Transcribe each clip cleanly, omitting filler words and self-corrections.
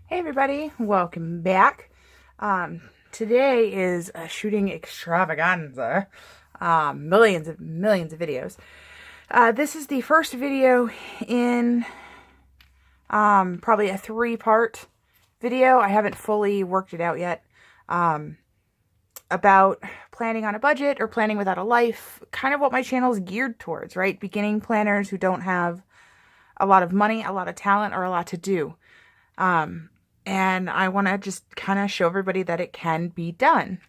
Hey everybody, welcome back. Today is a shooting extravaganza. Millions of videos. This is the first video in probably a 3-part video. I haven't fully worked it out yet. About planning on a budget or planning without a life, kind of what my channel is geared towards, right? Beginning planners who don't have a lot of money, a lot of talent, or a lot to do. And I want to just kind of show everybody that it can be done.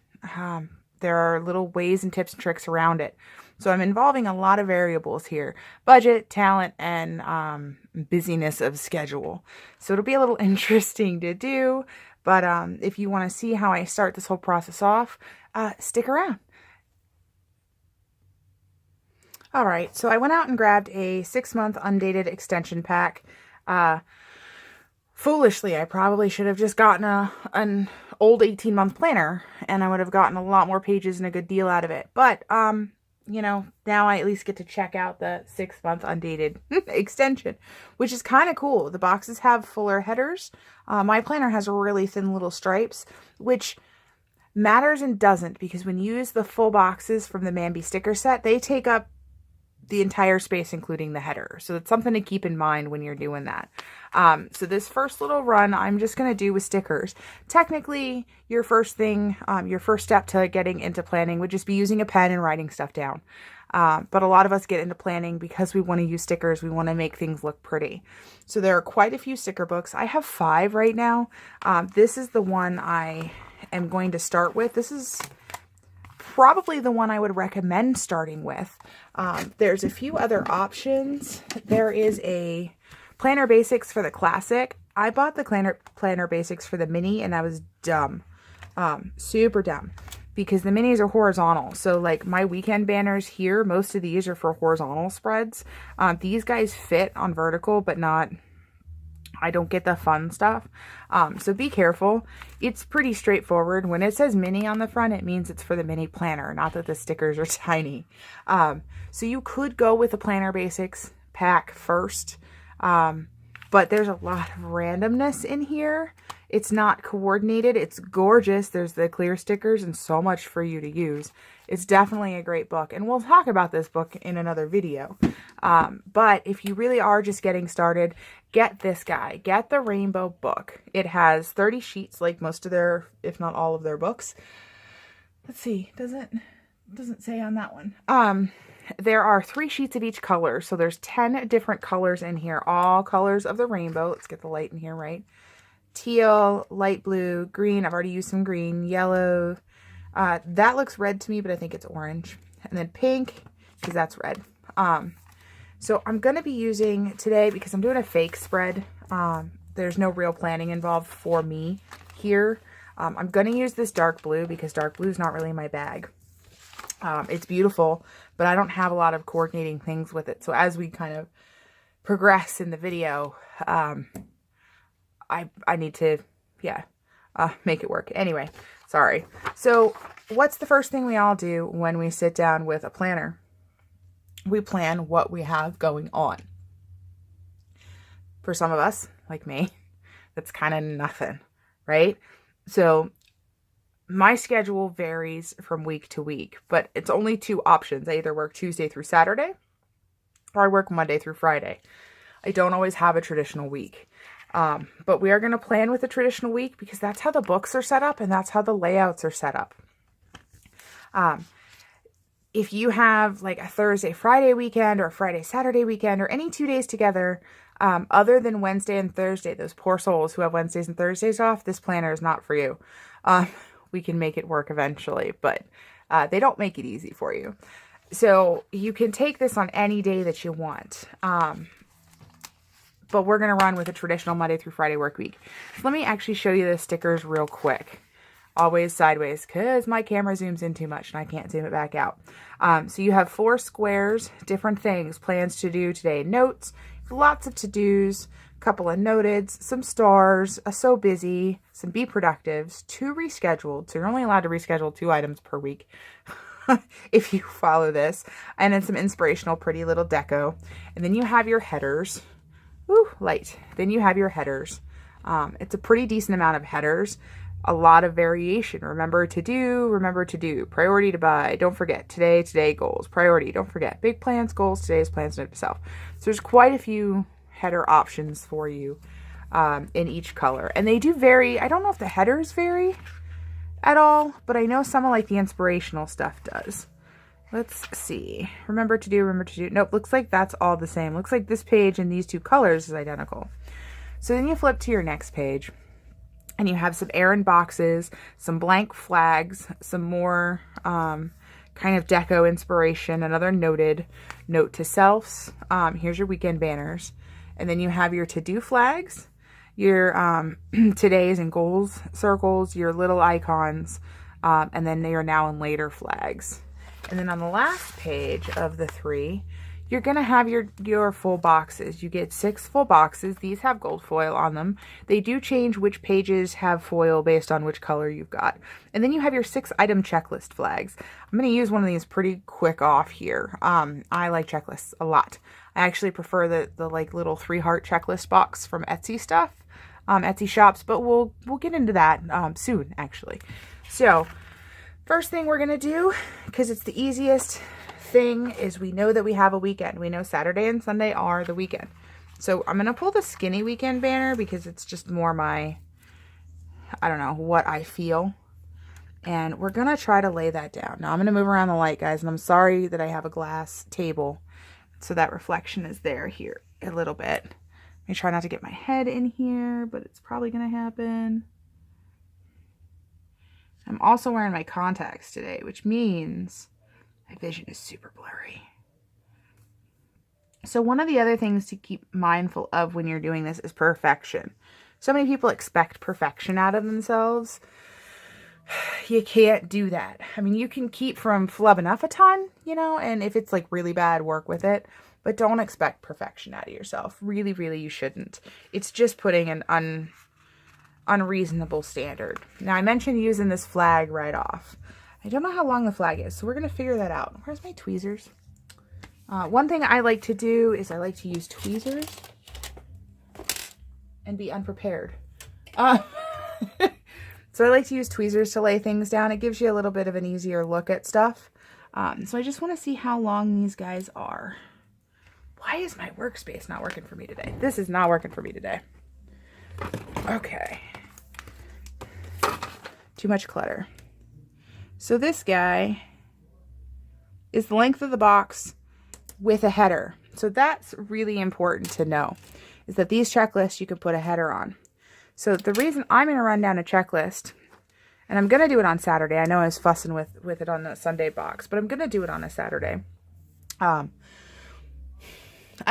There are little ways and tips and tricks around it. So I'm involving a lot of variables here: budget, talent, and busyness of schedule. So it'll be a little interesting to do, but if you want to see how I start this whole process off, stick around. All right, so I went out and grabbed a 6-month undated extension pack. Foolishly, I probably should have just gotten an old 18-month planner, and I would have gotten a lot more pages and a good deal out of it. But, you know, now I at least get to check out the 6-month undated extension, which is kind of cool. The boxes have fuller headers. My planner has really thin little stripes, which matters and doesn't, because when you use the full boxes from the Mambi sticker set, they take up the entire space, including the header. So it's something to keep in mind when you're doing that. So this first little run, I'm just going to do with stickers. Technically, your first thing, your first step to getting into planning would just be using a pen and writing stuff down. But a lot of us get into planning because we want to use stickers. We want to make things look pretty. So there are quite a few sticker books. I have 5 right now. This is the one I am going to start with. This is probably the one I would recommend starting with. There's a few other options. There is a Planner Basics for the Classic. I bought the Planner Basics for the Mini, and I was dumb. Super dumb. Because the Minis are horizontal. So like my weekend banners here, most of these are for horizontal spreads. These guys fit on vertical, but not... I don't get the fun stuff. So be careful. It's pretty straightforward. When it says mini on the front, it means it's for the mini planner, not that the stickers are tiny. So you could go with the Planner Basics pack first. But there's a lot of randomness in here. It's not coordinated. It's gorgeous. There's the clear stickers and so much for you to use. It's definitely a great book. And we'll talk about this book in another video. But if you really are just getting started, get this guy. Get the Rainbow book. It has 30 sheets, like most of their, if not all of their books. Let's see. Doesn't say on that one. There are 3 sheets of each color. So there's 10 different colors in here. All colors of the rainbow. Let's get the light in here right. Teal, light blue, green. I've already used some green, yellow. That looks red to me, but I think it's orange. And then pink, because that's red. So I'm going to be using today, because I'm doing a fake spread. There's no real planning involved for me here. I'm going to use this dark blue because dark blue is not really my bag. It's beautiful, but I don't have a lot of coordinating things with it. So as we kind of progress in the video, I need to, make it work. Anyway, sorry. So what's the first thing we all do when we sit down with a planner? We plan what we have going on. For some of us, like me, that's kind of nothing, right? So my schedule varies from week to week, but it's only 2 options. I either work Tuesday through Saturday, or I work Monday through Friday. I don't always have a traditional week. But we are going to plan with a traditional week because that's how the books are set up and that's how the layouts are set up. If you have like a Thursday, Friday weekend or a Friday, Saturday weekend or any 2 days together, other than Wednesday and Thursday, those poor souls who have Wednesdays and Thursdays off, this planner is not for you. We can make it work eventually, but they don't make it easy for you. So you can take this on any day that you want. But we're going to run with a traditional Monday through Friday work week. So let me actually show you the stickers real quick. Always sideways because my camera zooms in too much and I can't zoom it back out. So you have 4 squares, different things, plans to do today, notes, lots of to-dos, a couple of noteds, some stars, a so busy, some be productives, 2 rescheduled. So you're only allowed to reschedule 2 items per week if you follow this. And then some inspirational pretty little deco. And then you have your headers. Ooh, light. Then you have your headers. It's a pretty decent amount of headers, a lot of variation. Remember to do, priority to buy, don't forget, today goals, priority, don't forget, big plans, goals, today's plans, note to self. So there's quite a few header options for you in each color. And they do vary. I don't know if the headers vary at all, but I know some of like the inspirational stuff does. Let's see. Remember to do. Nope, looks like that's all the same. Looks like this page and these two colors is identical. So then you flip to your next page and you have some errand boxes, some blank flags, some more kind of deco inspiration, another noted note to selves. Here's your weekend banners. And then you have your to-do flags, your today's and goals circles, your little icons, and then your now and later flags. And then on the last page of the 3, you're going to have your full boxes. You get 6 full boxes. These have gold foil on them. They do change which pages have foil based on which color you've got. And then you have your 6 item checklist flags. I'm going to use one of these pretty quick off here. I like checklists a lot. I actually prefer the like little 3-heart checklist box from Etsy stuff, Etsy shops, but we'll get into that soon actually. So first thing we're going to do, because it's the easiest thing, is we know that we have a weekend. We know Saturday and Sunday are the weekend. So I'm going to pull the skinny weekend banner because it's just more my, I don't know, what I feel. And we're going to try to lay that down. Now I'm going to move around the light, guys, and I'm sorry that I have a glass table. So that reflection is there here a little bit. Let me try not to get my head in here, but it's probably going to happen. I'm also wearing my contacts today, which means my vision is super blurry. So one of the other things to keep mindful of when you're doing this is perfection. So many people expect perfection out of themselves. You can't do that. I mean, you can keep from flubbing up a ton, you know, and if it's like really bad, work with it. But don't expect perfection out of yourself. Really, really, you shouldn't. It's just putting an unreasonable standard. Now, I mentioned using this flag right off. I don't know how long the flag is, so we're going to figure that out. Where's my tweezers? One thing I like to do is I like to use tweezers and be unprepared. So I like to use tweezers to lay things down. It gives you a little bit of an easier look at stuff. So I just want to see how long these guys are. Why is my workspace not working for me today? This is not working for me today. Okay. Too much clutter. So this guy is the length of the box with a header. So that's really important to know, is that these checklists you can put a header on. So the reason I'm going to run down a checklist, and I'm going to do it on Saturday. I know I was fussing with it on the Sunday box, but I'm going to do it on a Saturday. I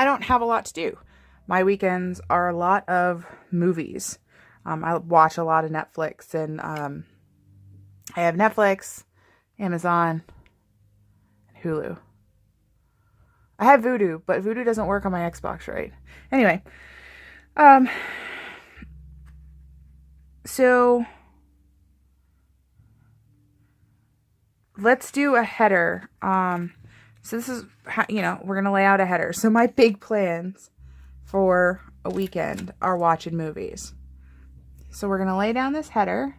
don't have a lot to do. My weekends are a lot of movies. I watch a lot of Netflix, and I have Netflix, Amazon, and Hulu. I have Vudu, but Vudu doesn't work on my Xbox, right? Anyway, so let's do a header. So this is how, you know, we're going to lay out a header. So my big plans for a weekend are watching movies. So we're going to lay down this header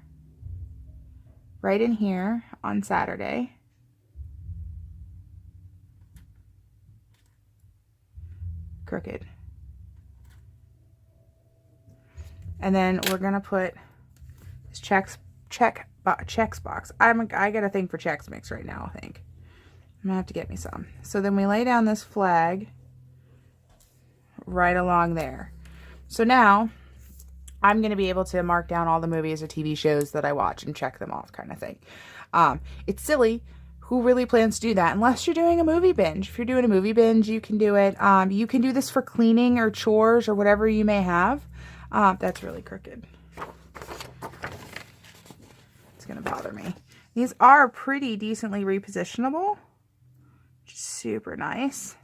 right in here on Saturday. Crooked. And then we're going to put this checks box. I got a thing for Chex Mix right now, I think. I'm going to have to get me some. So then we lay down this flag right along there. So now I'm going to be able to mark down all the movies or TV shows that I watch and check them off, kind of thing. It's silly. Who really plans to do that? Unless you're doing a movie binge. If you're doing a movie binge, you can do it. You can do this for cleaning or chores or whatever you may have. That's really crooked. It's going to bother me. These are pretty decently repositionable. Which is super nice.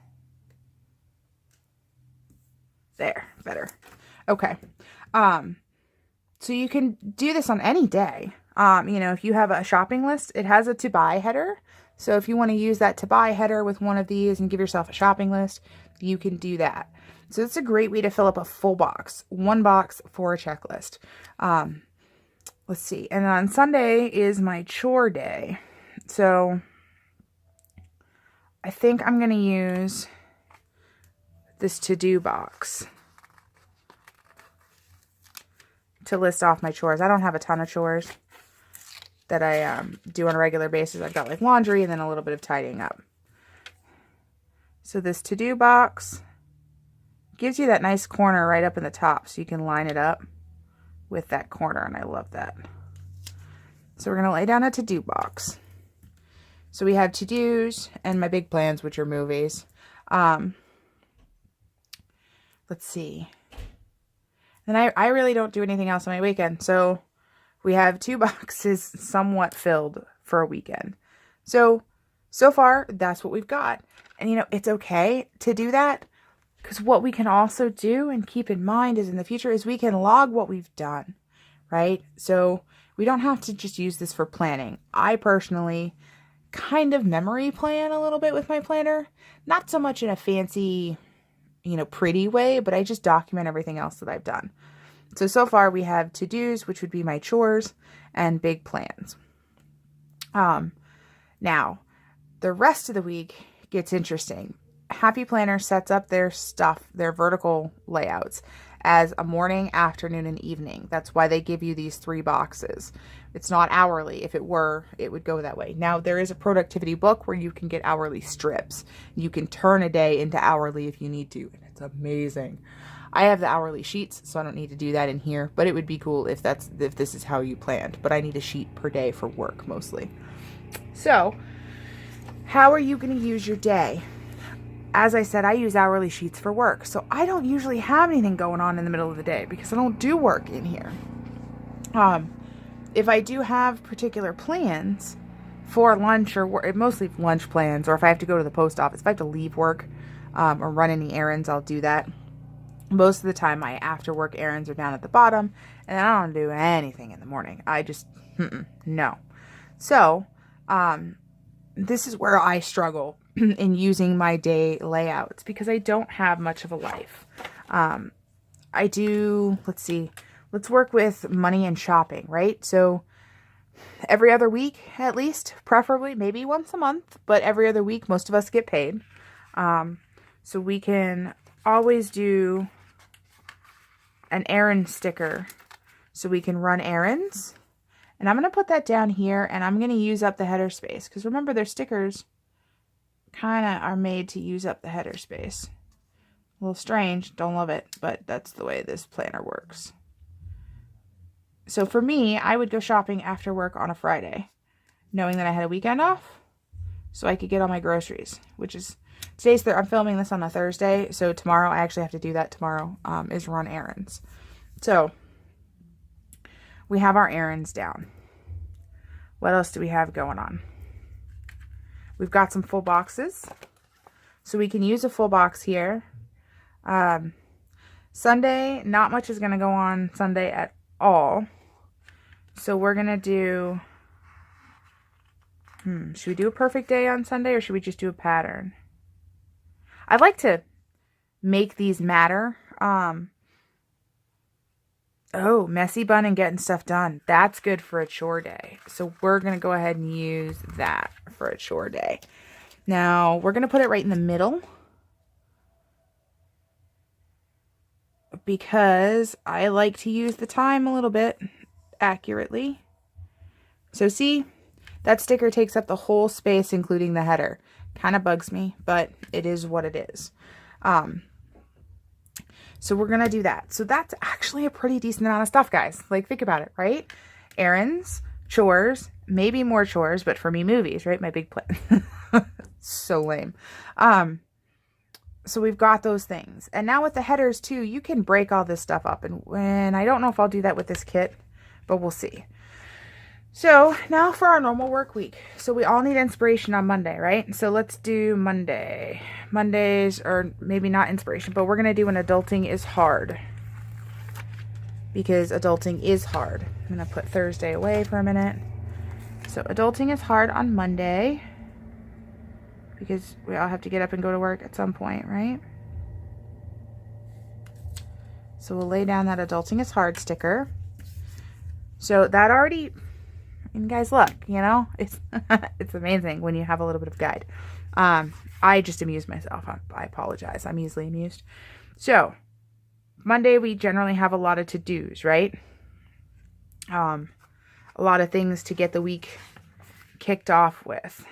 There, better. Okay. So you can do this on any day. You know, if you have a shopping list, it has a to buy header. So if you want to use that to buy header with one of these and give yourself a shopping list, you can do that. So it's a great way to fill up a full box. One box for a checklist. Let's see. And on Sunday is my chore day. So I think I'm going to use this to-do box to list off my chores. I don't have a ton of chores that I do on a regular basis. I've got like laundry and then a little bit of tidying up. So this to-do box gives you that nice corner right up in the top so you can line it up with that corner, and I love that. So we're going to lay down a to-do box. So we have to-dos and my big plans, which are movies. Let's see. And I really don't do anything else on my weekend. So we have 2 boxes somewhat filled for a weekend. So far, that's what we've got. And, you know, it's okay to do that, because what we can also do and keep in mind is in the future is we can log what we've done, right? So we don't have to just use this for planning. I personally kind of memory plan a little bit with my planner. Not so much in a fancy, you know, pretty way, but I just document everything else that I've done. So far we have to-dos, which would be my chores, and big plans. Now, the rest of the week gets interesting. Happy Planner sets up their stuff, their vertical layouts, as a morning, afternoon, and evening. That's why they give you these 3 boxes. It's not hourly. If it were, it would go that way. Now, there is a productivity book where you can get hourly strips. You can turn a day into hourly if you need to, and it's amazing. I have the hourly sheets, so I don't need to do that in here, but it would be cool if this is how you planned. But I need a sheet per day for work mostly. So, how are you going to use your day? As I said, I use hourly sheets for work, so I don't usually have anything going on in the middle of the day because I don't do work in here. If I do have particular plans for lunch or work, mostly lunch plans, or if I have to go to the post office, if I have to leave work or run any errands, I'll do that. Most of the time, my after work errands are down at the bottom, and I don't do anything in the morning. I just, no. So, this is where I struggle in using my day layouts because I don't have much of a life. I do, let's see, let's work with money and shopping, right? So every other week, at least, preferably, maybe once a month, but every other week, most of us get paid. So we can always do an errand sticker so we can run errands. And I'm going to put that down here, and I'm going to use up the header space. Because remember, their stickers kind of are made to use up the header space. A little strange. Don't love it, but that's the way this planner works. So for me, I would go shopping after work on a Friday, knowing that I had a weekend off, so I could get all my groceries, which is, I'm filming this on a Thursday, so tomorrow, I actually have to do that tomorrow, is run errands. So we have our errands down. What else do we have going on? We've got some full boxes. So we can use a full box here. Sunday, not much is going to go on Sunday at all. So we're going to do, should we do a perfect day on Sunday or should we just do a pattern? I'd like to make these matter. Oh, messy bun and getting stuff done. That's good for a chore day. So we're going to go ahead and use that for a chore day. Now, we're going to put it right in the middle because I like to use the time a little bit accurately. So see, that sticker takes up the whole space, including the header. Kind of bugs me, but it is what it is. So we're going to do that. So that's actually a pretty decent amount of stuff, guys. Like, think about it, right? Errands, chores, maybe more chores, but for me, movies, right? My big plan. So lame. So we've got those things. And now with the headers too, you can break all this stuff up. And I don't know if I'll do that with this kit, but we'll see. So now for our normal work week. So we all need inspiration on Monday, right? So let's do Monday. Mondays, or maybe not inspiration, but we're going to do an adulting is hard. Because adulting is hard. I'm going to put Thursday away for a minute. So adulting is hard on Monday. Because we all have to get up and go to work at some point, right? So we'll lay down that Adulting is Hard sticker. So that already, and guys, look, you know, it's it's amazing when you have a little bit of guide. I just amuse myself. I apologize. I'm easily amused. So Monday, we generally have a lot of to-dos, right? A lot of things to get the week kicked off with.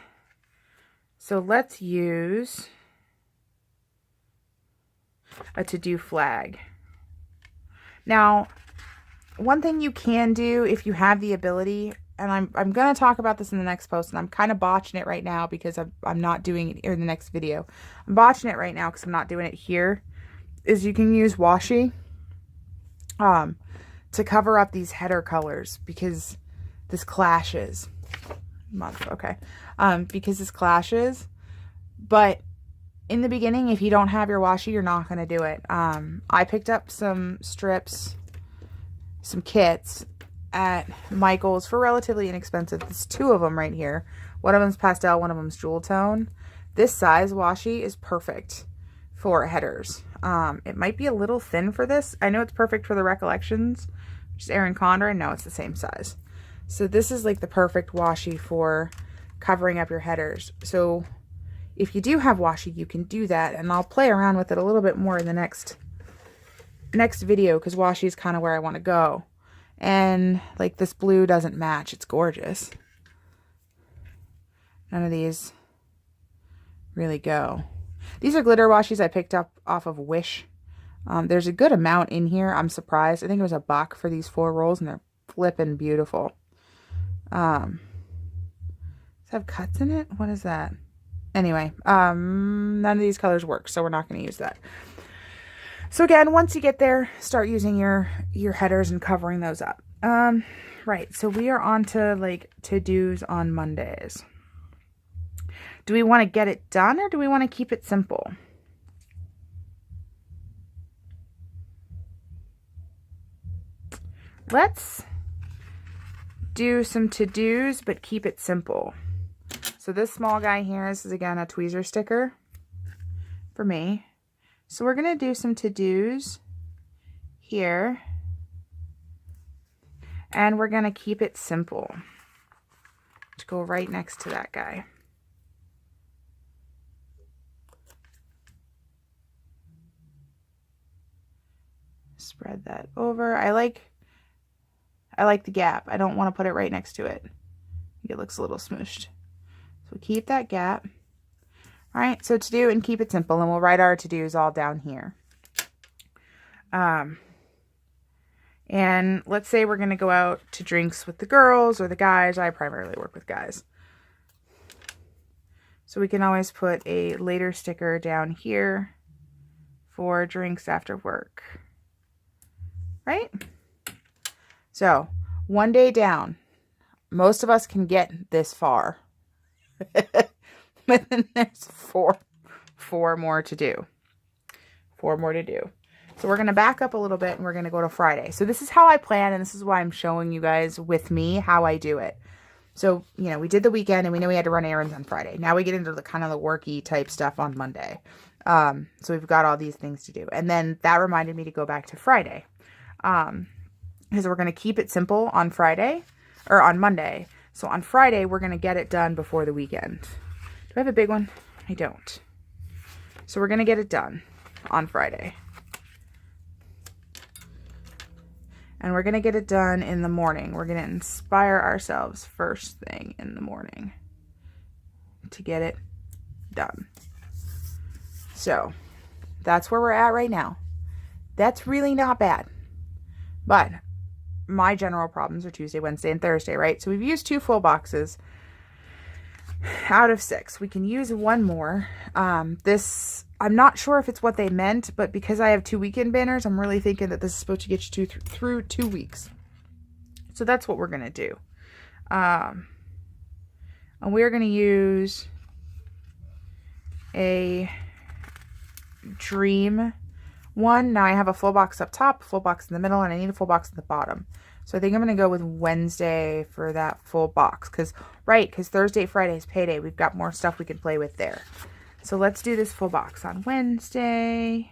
So let's use a to-do flag. Now, one thing you can do if you have the ability, and I'm going to talk about this in the next post, and I'm kind of botching it right now because I'm not doing it in the next video. I'm botching it right now because I'm not doing it here, is you can use washi to cover up these header colors because this clashes. Okay. Because this clashes. But in the beginning, if you don't have your washi, you're not going to do it. I picked up some strips, some kits at Michael's for relatively inexpensive. There's two of them right here. One of them's pastel, one of them's jewel tone. This size washi is perfect for headers. It might be a little thin for this. I know it's perfect for the Recollections, which is Erin Condren. No, it's the same size. So this is like the perfect washi for covering up your headers. So if you do have washi, you can do that, and I'll play around with it a little bit more in the next video because washi is kind of where I want to go. And like this blue doesn't match. It's gorgeous. None of these really go. These are glitter washis I picked up off of Wish. There's a good amount in here. I'm surprised. I think it was $1 for these 4 rolls, and they're flipping beautiful. Does it have cuts in it? What is that? Anyway, none of these colors work, so we're not going to use that. So again, once you get there, start using your headers and covering those up. Right, so we are on to like to-dos on Mondays. Do we want to get it done or do we want to keep it simple? Let's do some to-dos, but keep it simple. So this small guy here, this is again a tweezer sticker for me. So we're going to do some to-dos here. And we're going to keep it simple to go right next to that guy. Spread that over. I like the gap. I don't want to put it right next to it. It looks a little smooshed. So keep that gap. All right, so to do and keep it simple, and we'll write our to-dos all down here. And let's say we're going to go out to drinks with the girls or the guys. I primarily work with guys. So we can always put a later sticker down here for drinks after work. Right? So, one day down. Most of us can get this far. But then there's four more to do. 4 more to do. So we're going to back up a little bit and we're going to go to Friday. So this is how I plan, and this is why I'm showing you guys with me how I do it. So, you know, we did the weekend and we know we had to run errands on Friday. Now we get into the kind of the worky type stuff on Monday. So we've got all these things to do. And then that reminded me to go back to Friday. Because we're going to keep it simple on Friday or on Monday. So on Friday, we're going to get it done before the weekend. Do I have a big one? I don't. So we're going to get it done on Friday. And we're going to get it done in the morning. We're going to inspire ourselves first thing in the morning to get it done. So that's where we're at right now. That's really not bad. But my general problems are Tuesday, Wednesday, and Thursday, right? So we've used 2 full boxes out of 6. We can use 1 more. This, I'm not sure if it's what they meant, but because I have 2 weekend banners, I'm really thinking that this is supposed to get you through 2 weeks. So that's what we're going to do. And we're going to use a dream one. Now I have a full box up top, a full box in the middle, and I need a full box at the bottom. So I think I'm going to go with Wednesday for that full box. Because Thursday, Friday is payday. We've got more stuff we can play with there. So let's do this full box on Wednesday.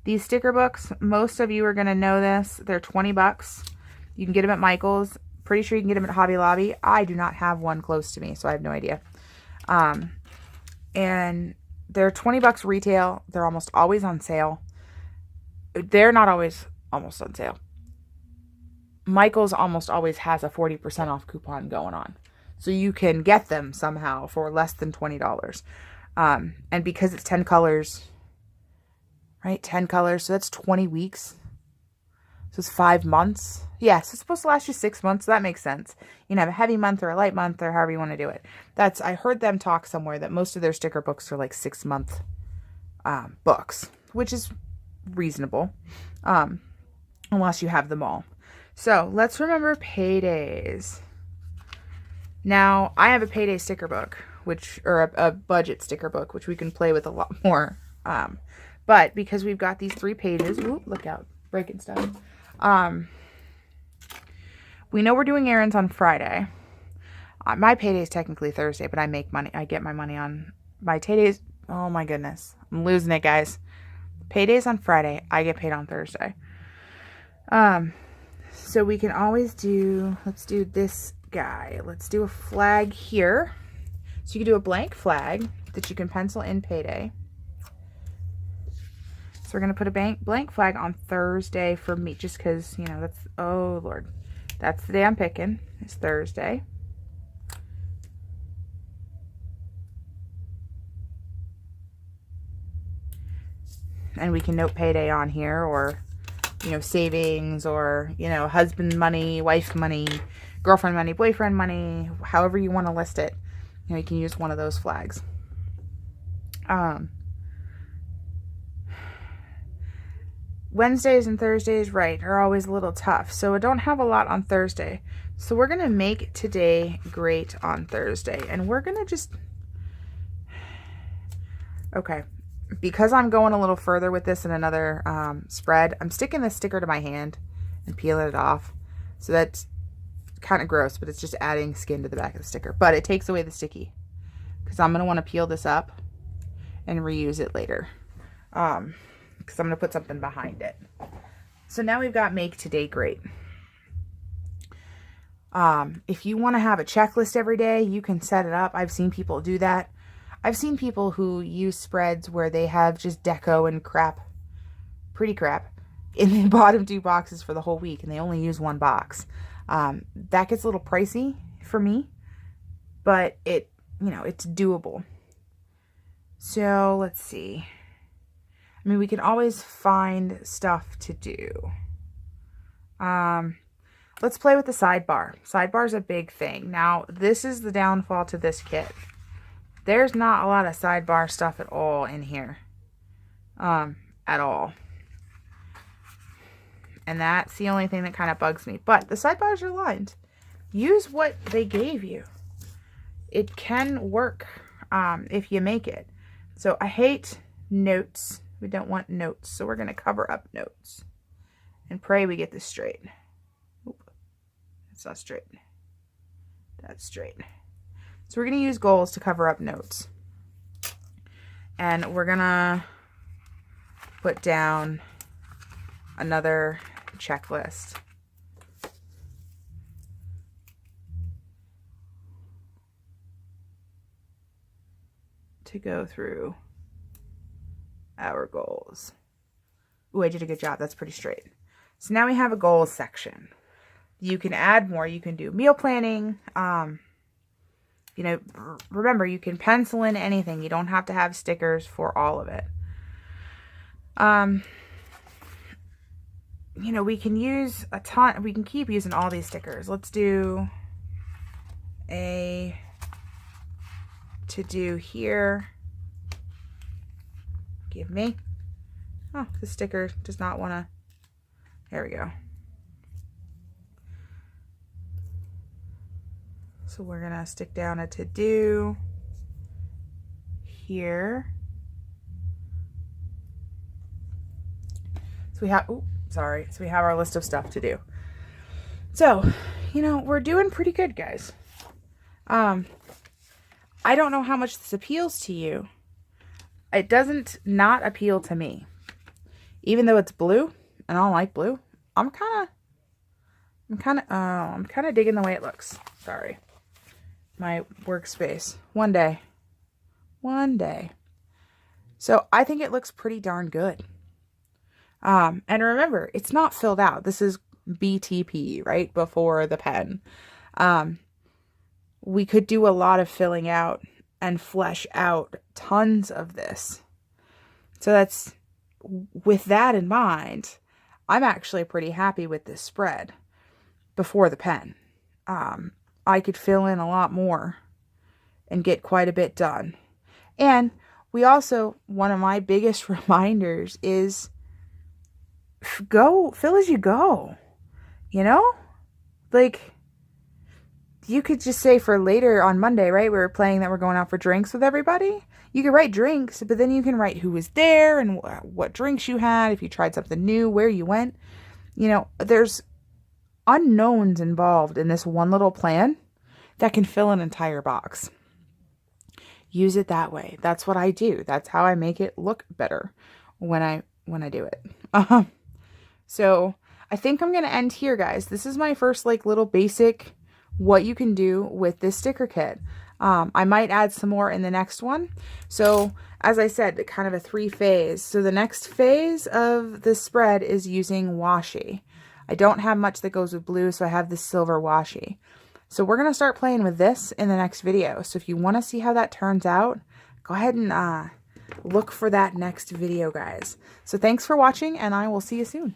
These sticker books, most of you are going to know this. They're 20 bucks. You can get them at Michael's. Pretty sure you can get them at Hobby Lobby. I do not have one close to me, so I have no idea. And they're 20 bucks retail. They're almost always on sale. They're not always almost on sale. Michael's almost always has a 40% off coupon going on. So you can get them somehow for less than $20. And because it's 10 colors, right? 10 colors. So that's 20 weeks. So it's 5 months. Yeah, so it's supposed to last you 6 months. So that makes sense. You can have a heavy month or a light month or however you want to do it. I heard them talk somewhere that most of their sticker books are like 6-month books, which is reasonable. Unless you have them all. So let's remember paydays. Now, I have a payday sticker book, or a budget sticker book, which we can play with a lot more. But because we've got these 3 pages, ooh, look out, breaking stuff. We know we're doing errands on Friday. My payday is technically Thursday, but I make money. I get my money on my paydays. Oh my goodness, I'm losing it, guys. Payday's on Friday. I get paid on Thursday. So we can always let's do this guy. Let's do a flag here. So you can do a blank flag that you can pencil in payday. So we're going to put a blank flag on Thursday for me, just because, you know, oh Lord, that's the day I'm picking. It's Thursday. And we can note payday on here, or, you know, savings, or, you know, husband money, wife money, girlfriend money, boyfriend money, however you want to list it. You know, you can use one of those flags. Wednesdays and Thursdays, right, are always a little tough. So I don't have a lot on Thursday. So we're going to make today great on Thursday. And we're going to just... Okay. Because I'm going a little further with this in another spread, I'm sticking this sticker to my hand and peeling it off. So that's kind of gross, but it's just adding skin to the back of the sticker. But it takes away the sticky, because I'm going to want to peel this up and reuse it later. Because I'm going to put something behind it. So now we've got make today great. If you want to have a checklist every day, you can set it up. I've seen people do that. I've seen people who use spreads where they have just deco and crap, pretty crap, in the bottom 2 boxes for the whole week, and they only use 1 box. That gets a little pricey for me, but you know, it's doable. So let's see. I mean, we can always find stuff to do. Let's play with the sidebar. Sidebar is a big thing. Now, this is the downfall to this kit. There's not a lot of sidebar stuff at all in here. At all. And that's the only thing that kind of bugs me. But the sidebars are lined. Use what they gave you. It can work if you make it. So I hate notes. We don't want notes. So we're going to cover up notes. And pray we get this straight. Oop. That's not straight. That's straight. So we're going to use goals to cover up notes. And we're going to put down another checklist. To go through our goals. Ooh, I did a good job. That's pretty straight. So now we have a goals section. You can add more. You can do meal planning. You know, remember, you can pencil in anything. You don't have to have stickers for all of it. You know, we can use a ton. We can keep using all these stickers. Let's do a to do here. Give me. Oh, the sticker does not want to. There we go. So we're going to stick down a to do here. So we have, ooh, sorry. So we have our list of stuff to do. So, you know, we're doing pretty good, guys. I don't know how much this appeals to you. It doesn't not appeal to me. Even though it's blue, and I don't like blue, I'm kind of digging the way it looks. Sorry. My workspace. One day. So I think it looks pretty darn good. And remember, it's not filled out. This is BTP, right? Before the pen. We could do a lot of filling out and flesh out tons of this. So that's, with that in mind, I'm actually pretty happy with this spread before the pen. I could fill in a lot more and get quite a bit done. And we also, one of my biggest reminders is fill as you go, you know? Like, you could just say for later on Monday, right? We were playing that we're going out for drinks with everybody. You could write drinks, but then you can write who was there and what drinks you had, if you tried something new, where you went. You know, there's unknowns involved in this one little plan that can fill an entire box. Use it that way. That's what I do. That's how I make it look better when I do it. So I think I'm going to end here, guys. This is my first like little basic what you can do with this sticker kit. I might add some more in the next one. So as I said, kind of a 3-phase. So the next phase of the spread is using washi. I don't have much that goes with blue, so I have this silver washi. So we're going to start playing with this in the next video. So if you want to see how that turns out, go ahead and look for that next video, guys. So thanks for watching, and I will see you soon.